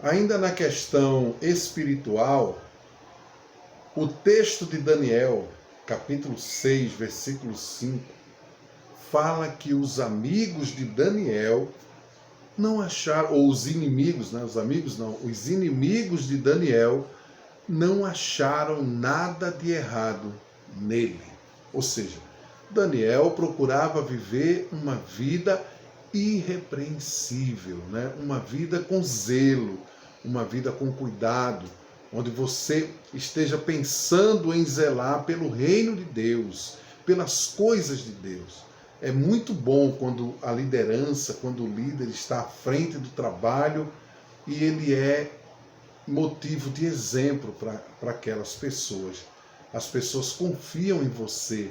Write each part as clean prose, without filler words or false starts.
Ainda na questão espiritual, o texto de Daniel, capítulo 6, versículo 5, fala que os amigos de Daniel não acharam, ou os inimigos, né? Os amigos não, os inimigos de Daniel não acharam nada de errado nele. Ou seja, Daniel procurava viver uma vida irrepreensível, né? Uma vida com zelo, uma vida com cuidado, onde você esteja pensando em zelar pelo reino de Deus, pelas coisas de Deus. É muito bom quando a liderança, quando o líder está à frente do trabalho e ele é motivo de exemplo para aquelas pessoas. As pessoas confiam em você,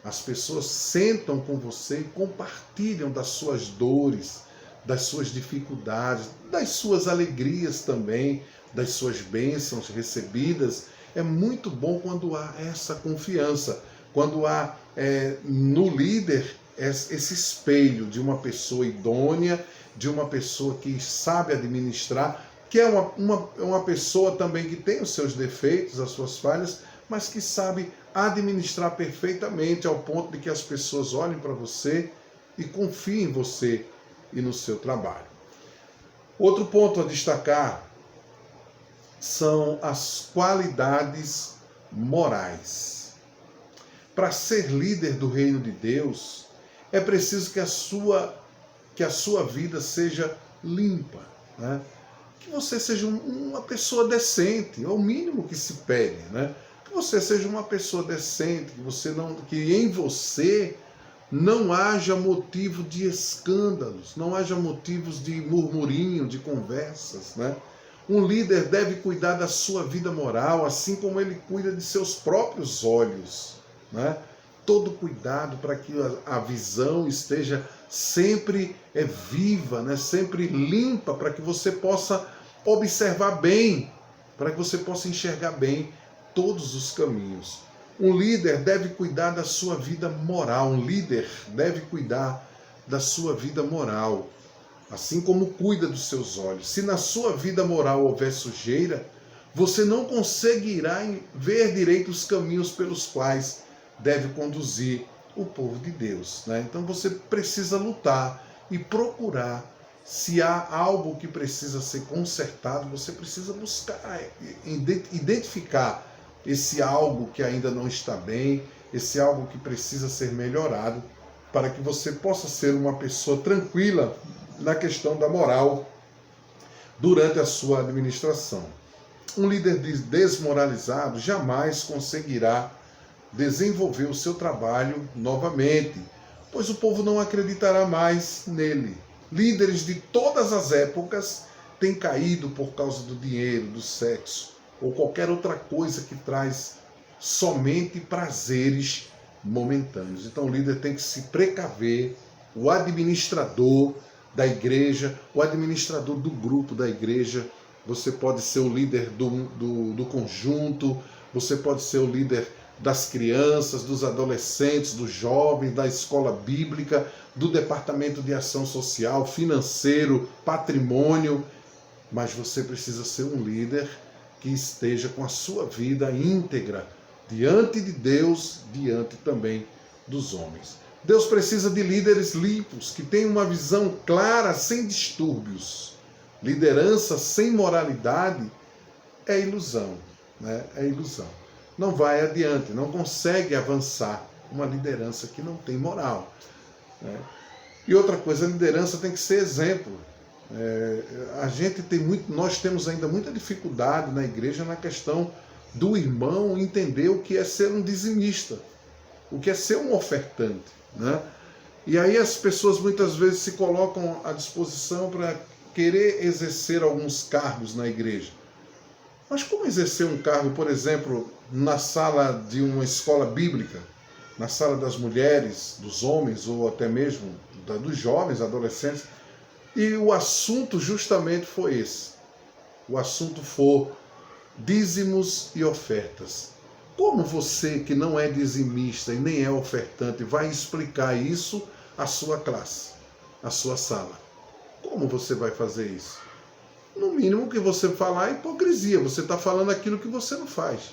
as pessoas sentam com você e compartilham das suas dores, das suas dificuldades, das suas alegrias também, das suas bênçãos recebidas. É muito bom quando há essa confiança, quando há no líder esse espelho de uma pessoa idônea, de uma pessoa que sabe administrar, que é uma pessoa também que tem os seus defeitos, as suas falhas, mas que sabe administrar perfeitamente ao ponto de que as pessoas olhem para você e confiem em você e no seu trabalho. Outro ponto a destacar são as qualidades morais. Para ser líder do reino de Deus, é preciso que a sua vida seja limpa, né? Que você seja uma pessoa decente, é o mínimo que se pede, né? Que você seja uma pessoa decente, que em você não haja motivo de escândalos, não haja motivos de murmurinho, de conversas, né? Um líder deve cuidar da sua vida moral, assim como ele cuida de seus próprios olhos, né? Todo cuidado para que a visão esteja sempre viva, né? Sempre limpa, para que você possa observar bem, para que você possa enxergar bem todos os caminhos. Um líder deve cuidar da sua vida moral, um líder deve cuidar da sua vida moral, assim como cuida dos seus olhos. Se na sua vida moral houver sujeira, você não conseguirá ver direito os caminhos pelos quais deve conduzir o povo de Deus, né? Então você precisa lutar e procurar. Se há algo que precisa ser consertado, você precisa buscar, identificar esse algo que ainda não está bem, esse algo que precisa ser melhorado, para que você possa ser uma pessoa tranquila na questão da moral durante a sua administração. Um líder desmoralizado jamais conseguirá desenvolver o seu trabalho novamente, pois o povo não acreditará mais nele. Líderes de todas as épocas têm caído por causa do dinheiro, do sexo ou qualquer outra coisa que traz somente prazeres momentâneos. Então o líder tem que se precaver, o administrador da igreja, o administrador do grupo da igreja. Você pode ser o líder do conjunto, você pode ser o líder das crianças, dos adolescentes, dos jovens, da escola bíblica, do departamento de ação social, financeiro, patrimônio, mas você precisa ser um líder que esteja com a sua vida íntegra diante de Deus, diante também dos homens. Deus precisa de líderes limpos, que tenham uma visão clara, sem distúrbios. Liderança sem moralidade é ilusão, né? É ilusão. Não vai adiante, não consegue avançar uma liderança que não tem moral, né? E outra coisa, a liderança tem que ser exemplo. Nós temos ainda muita dificuldade na igreja na questão do irmão entender o que é ser um dizimista, o que é ser um ofertante, né? E aí as pessoas muitas vezes se colocam à disposição para querer exercer alguns cargos na igreja. Mas como exercer um cargo, por exemplo, na sala de uma escola bíblica, na sala das mulheres, dos homens ou até mesmo dos jovens, adolescentes? E o assunto justamente foi esse. O assunto foi dízimos e ofertas. Como você, que não é dizimista e nem é ofertante, vai explicar isso à sua classe, à sua sala? Como você vai fazer isso? no mínimo que você falar é hipocrisia. Você está falando aquilo que você não faz.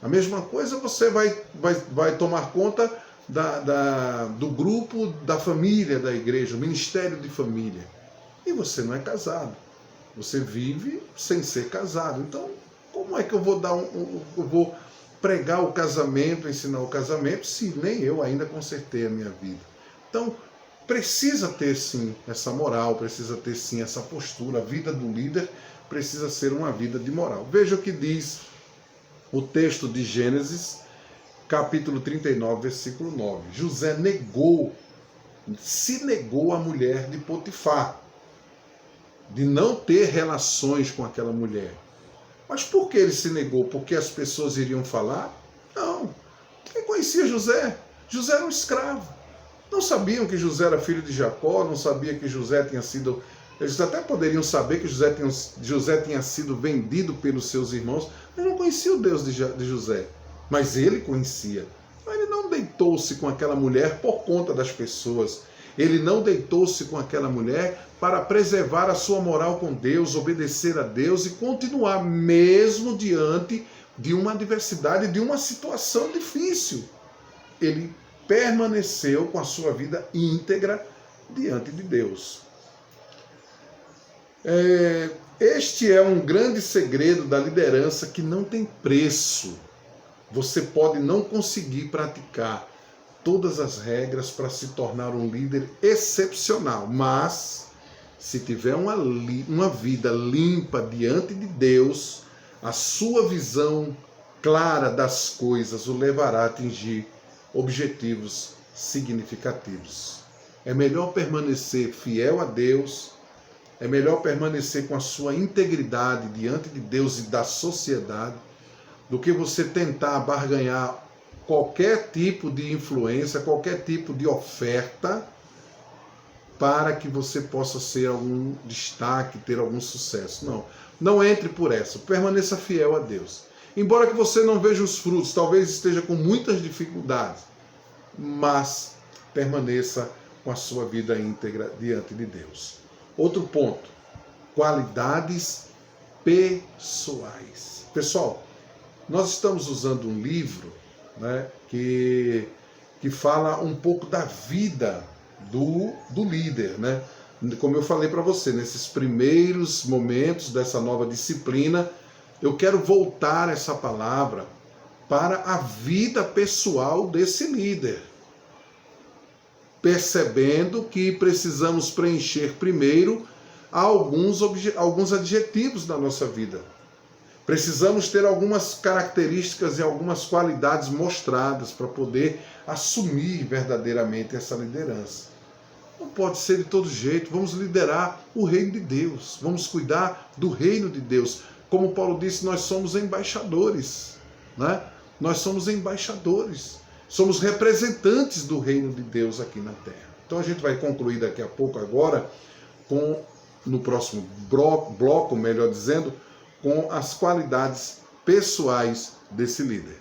A mesma coisa você vai tomar conta do grupo da família da igreja, o ministério de família. E você não é casado. Você vive sem ser casado. Então, como é que eu vou eu vou pregar o casamento, ensinar o casamento, se nem eu ainda consertei a minha vida? Então, precisa ter sim essa moral, precisa ter sim essa postura. A vida do líder precisa ser uma vida de moral. Veja o que diz o texto de Gênesis, capítulo 39, versículo 9. José se negou à mulher de Potifar, de não ter relações com aquela mulher. Mas por que ele se negou? Porque as pessoas iriam falar? Não. Quem conhecia José? José era um escravo. Não sabiam que José era filho de Jacó, não sabia que José tinha sido... Eles até poderiam saber que José tinha sido vendido pelos seus irmãos, mas não conhecia o Deus de José. Mas ele conhecia. Ele não deitou-se com aquela mulher por conta das pessoas. Ele não deitou-se com aquela mulher para preservar a sua moral com Deus, obedecer a Deus e continuar mesmo diante de uma adversidade, de uma situação difícil. Ele permaneceu com a sua vida íntegra diante de Deus. Este é um grande segredo da liderança que não tem preço. Você pode não conseguir praticar todas as regras para se tornar um líder excepcional, mas se tiver uma vida limpa diante de Deus, a sua visão clara das coisas o levará a atingir objetivos significativos. É melhor permanecer fiel a Deus, é melhor permanecer com a sua integridade diante de Deus e da sociedade, do que você tentar barganhar qualquer tipo de influência, qualquer tipo de oferta, para que você possa ser algum destaque, ter algum sucesso. Não entre por essa. Permaneça fiel a Deus. Embora que você não veja os frutos, talvez esteja com muitas dificuldades, mas permaneça com a sua vida íntegra diante de Deus. Outro ponto, qualidades pessoais. Pessoal, nós estamos usando um livro, né, que fala um pouco da vida do líder, né? Como eu falei para você, nesses primeiros momentos dessa nova disciplina, eu quero voltar essa palavra para a vida pessoal desse líder, percebendo que precisamos preencher primeiro alguns adjetivos da nossa vida. Precisamos ter algumas características e algumas qualidades mostradas para poder assumir verdadeiramente essa liderança. Não pode ser de todo jeito. Vamos liderar o reino de Deus. Vamos cuidar do reino de Deus. Como Paulo disse, nós somos embaixadores, né? Nós somos embaixadores. Somos representantes do reino de Deus aqui na terra. Então a gente vai concluir daqui a pouco agora, no próximo bloco, melhor dizendo, com as qualidades pessoais desse líder.